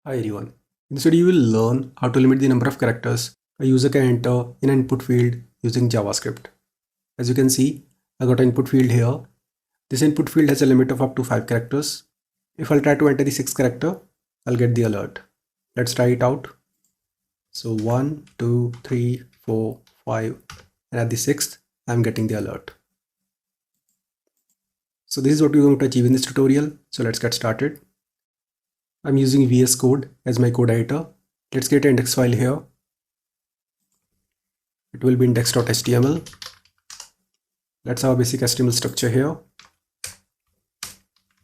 Hi everyone. In this video you will learn how to limit the number of characters a user can enter in an input field using JavaScript. As you can see, I got an input field here. This input field has a limit of up to 5 characters. If I'll try to enter the 6th character, I'll get the alert. Let's try it out. So 1, 2, 3, 4, 5 and at the 6th I'm getting the alert. So this is what we're going to achieve in this tutorial. So let's get started. I'm using VS Code as my code editor. Let's get an index file here. It will be index.html. Let's have a basic HTML structure here.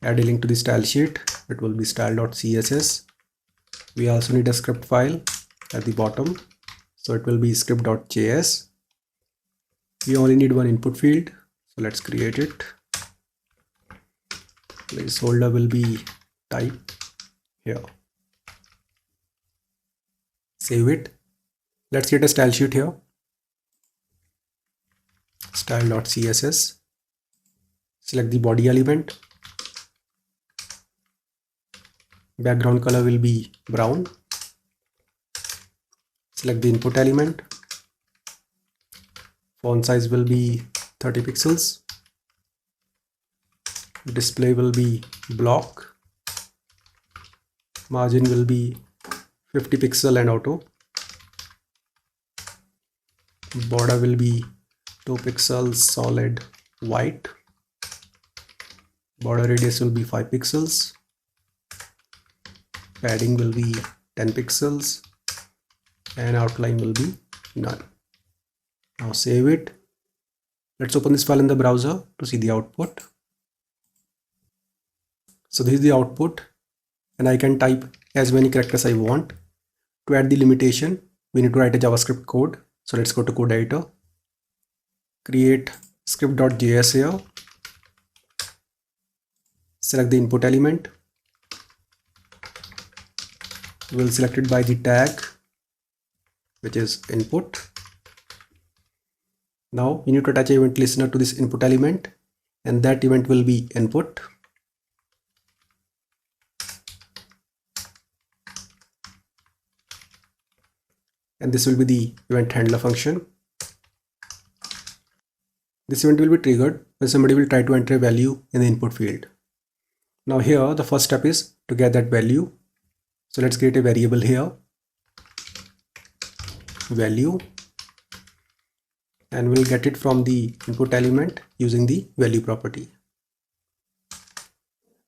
Add a link to the style sheet. It will be style.css. We also need a script file at the bottom. So it will be script.js. We only need one input field. So let's create it. Placeholder will be type. Here. Save it. Let's get a style sheet here. Style.css. Select the body element. Background color will be brown. Select the input element. Font size will be 30 pixels. Display will be block. Margin will be 50 pixel and auto. Border will be 2 pixels solid white. Border radius will be 5 pixels. Padding will be 10 pixels and outline will be none. Now save it. Let's open this file in the browser to see the output. So this is the output. And I can type as many characters I want. To add the limitation, we need to write a JavaScript code. So let's go to code editor. Create script.js here. Select the input element. We'll select it by the tag, which is input. Now we need to attach an event listener to this input element, and that event will be input. And this will be the event handler function. This event will be triggered when somebody will try to enter a value in the input field. Now here the first step is to get that value. So let's create a variable here, value, and we'll get it from the input element using the value property.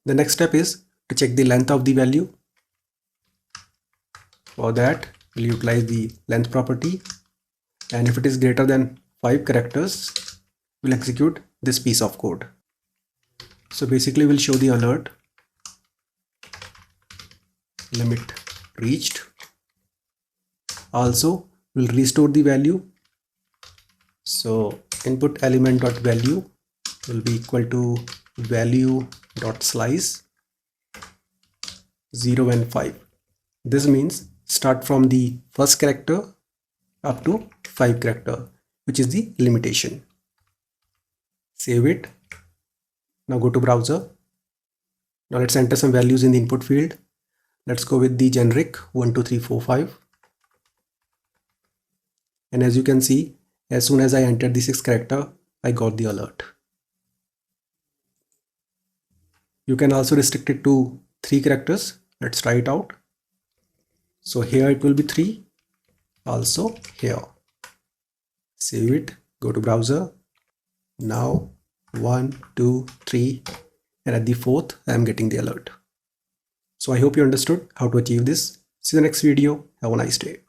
The next step is to check the length of the value. For that, we'll utilize the length property, and if it is greater than 5 characters, we'll execute this piece of code. So basically we'll show the alert, limit reached. Also we'll restore the value. So input element dot value will be equal to value dot slice 0 and 5. This means start from the first character up to 5 character, which is the limitation. Save it. Now go to browser. Now let's enter some values in the input field. Let's go with the generic 1, 2, 3, 4, 5. And as you can see, as soon as I entered the 6th character, I got the alert. You can also restrict it to 3 characters. Let's try it out. So here it will be 3, also here. Save it, go to browser. Now 1, 2, 3 and at the 4th I am getting the alert. So I hope you understood how to achieve this. See you in the next video. Have a nice day.